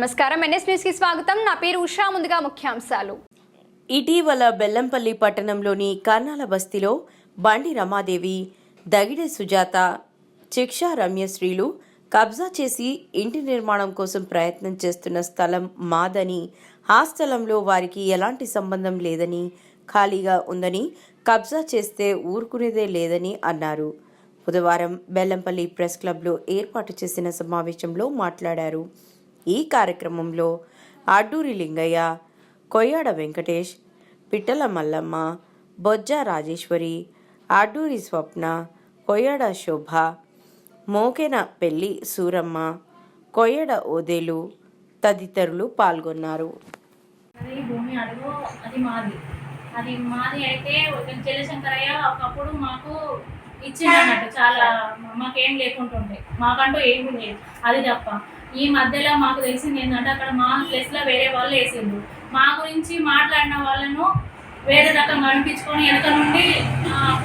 నమస్కారం, NS news కి స్వాగతం. నా పేరు ఉషా. ముందుగా ముఖ్యాంశాలు. ఇటీవల బెల్లంపల్లి పట్టణంలోని కర్నాల బస్తీలో బండి రమాదేవి, దగిడే సుజాత, చిక్షా రమ్యశ్రీలు కబ్జా చేసి ఇంటి నిర్మాణం కోసం ప్రయత్నం చేస్తున్న స్థలం మాదని, ఆ స్థలంలో వారికి ఎలాంటి సంబంధం లేదని, ఖాళీగా ఉందని, కబ్జా చేస్తే ఊరుకునేదే లేదని అన్నారు. బుధవారం బెల్లంపల్లి ప్రెస్ క్లబ్లో ఏర్పాటు చేసిన సమావేశంలో మాట్లాడారు. ఈ కార్యక్రమంలో అడ్డూరి లింగయ్య, కొయ్యాడ వెంకటేష్, పిట్టల మల్లమ్మ, బొజ్జ రాజేశ్వరి, అడ్డూరి స్వప్న, కొయ్యాడ శోభ, మోకెన పెళ్లి సూరమ్మ, కొయ్యాడ ఓదేలు తదితరులు పాల్గొన్నారు. భూమి అడుగు అది మాది అయితే చెల్లశంకరయ్య ఒకప్పుడు మాకు ఇచ్చిందన్నట్టు. చాలా మాకేం లేకుంటుండే, మాకంటూ ఏమీ లేదు. అది తప్ప ఈ మధ్యలో మాకు తెలిసింది ఏంటంటే అక్కడ మా ప్లేస్లో వేరే వాళ్ళు వేసిండ్రు. మా గురించి మాట్లాడిన వాళ్ళను వేరే రకంగా అనిపించుకొని వెనక నుండి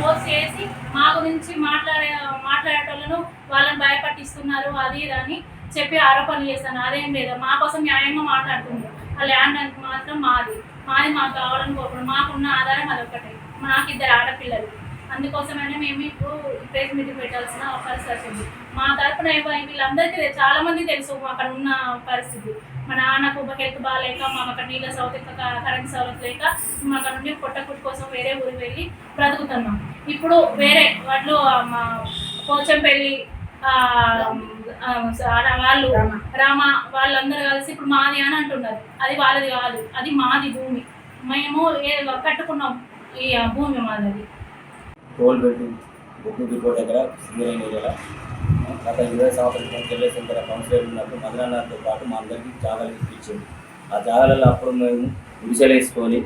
పోస్ట్ చేసి మా గురించి మాట్లాడేటోళ్ళను వాళ్ళని భయపట్టిస్తున్నారు, అది అని చెప్పి ఆరోపణలు చేస్తాను. అదేం లేదు, మా కోసం న్యాయంగా మాట్లాడుతున్నారు. ఆ ల్యాండ్ అంటే మాత్రం మాది మాకు కావాలని కోరుకున్నాం. మాకున్న ఆధారం అదొక్కటే. నాకు 2 ఆడపిల్లలు. అందుకోసమైనా మేము ఇప్పుడు ప్రెస్ మీటింగ్ పెట్టాల్సిన పరిస్థితి వచ్చింది. మా తరఫున వీళ్ళందరికీ చాలా మంది తెలుసు అక్కడ ఉన్న పరిస్థితి. మా నాన్నకు హెల్త్ బాగాలేక, మాకు అక్కడ నీళ్ళ సౌకర్యం, కరెంట్ సౌకర్యం లేక మా అక్కడ నుండి పొట్టకుట్టు కోసం వేరే ఊరికి వెళ్ళి బ్రతుకుతున్నాం. ఇప్పుడు వేరే వాళ్ళు మా పోచంపల్లి వాళ్ళు రామ వాళ్ళందరూ కలిసి ఇప్పుడు మాది అని అంటున్నారు. అది వాళ్ళది కాదు, అది మాది భూమి. మేము కట్టుకున్నాం ఈ భూమి మాది. టోల్ పెట్టి బుక్ డిపో దగ్గర సింగరేణి ఏరియాలో గత 20 సంవత్సరాల చెల్లెసంకర కౌన్సిలర్ ఉన్నప్పుడు మదనాన్నతో పాటు మా అందరికీ జాగాలు ఇచ్చింది. ఆ జాగాలలో అప్పుడు మేము గుడిసెలు వేసుకొని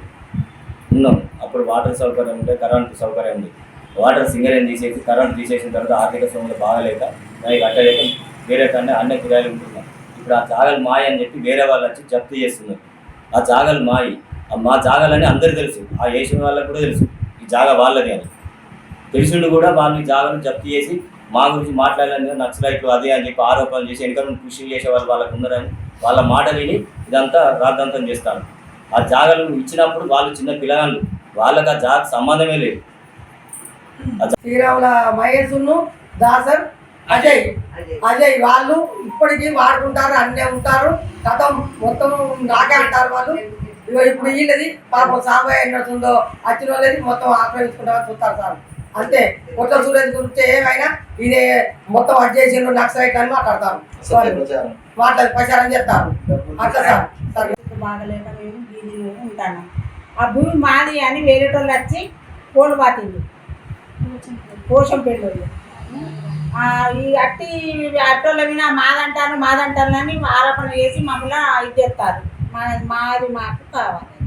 ఉన్నాం. అప్పుడు వాటర్ సౌకర్యం ఉంటే, కరెంటు సౌకర్యం ఉంది. వాటర్ సింగరేణి తీసేసి కరెంట్ తీసేసిన తర్వాత ఆర్థిక సమయంలో బాగాలేక దానికి కట్టలేక వేరే కన్నా అన్ని కిరాయిలు ఉంటున్నాం. ఇప్పుడు ఆ జాగాలు మాయి అని చెప్పి వేరే వాళ్ళు వచ్చి జప్తు చేస్తున్నారు. ఆ జాగాలు మాయి, మా జాగాలని అందరికీ తెలుసు, ఆ వేసిన వాళ్ళకి కూడా తెలుసు ఈ జాగా వాళ్ళది అని. తెలిసిండు కూడా వాళ్ళు ఈ జాగాను జప్తు చేసి మా గురించి మాట్లాడాలని నక్సలైట్లు అది అని చెప్పి ఆరోపణలు చేసి వెనక నుండి కృషి చేసే వాళ్ళకు ఉన్నారని వాళ్ళ మాట విని ఇదంతా రాద్ధాంతం చేస్తాను. ఆ జాగాలు ఇచ్చినప్పుడు వాళ్ళు చిన్న పిల్లగాళ్ళు, వాళ్ళకి ఆ జాగా సంబంధమే లేదు. శ్రీరాముల మహేష్ను దాసర్ అజయ్ వాళ్ళు ఇప్పటికీ వాడుకుంటారు, అన్నీ ఉంటారు. గతం మొత్తం నాకే అంటారు వాళ్ళు. ఇప్పుడు వీళ్ళది పాపం సాంబయ్య ఎన్నట్టుందో వచ్చిన వాళ్ళది మొత్తం ఆక్రమించుకుంటామని చూస్తారు సార్. అంతే. కొత్త సూర్యుడి గురించి ఏమైనా ఇదే మొత్తం అడ్జేసిండు నక్సలైట్ అని మాట్లాడతారు, ప్రచారం చేస్తారు. అట్లా సార్ బాగలేక మేము బీదీలో ఉంటాను. ఆ భూమి మాది అని వేరేటోళ్ళు వచ్చి పోలు పాతిండు, పోషంపేళ్ళు. ఈ అట్టోళ్ళ మీద మాదంటాను అని ఆరోపణ చేసి మమ్మల్ని ఇది చేస్తారు. మాది మాకు కావాలి.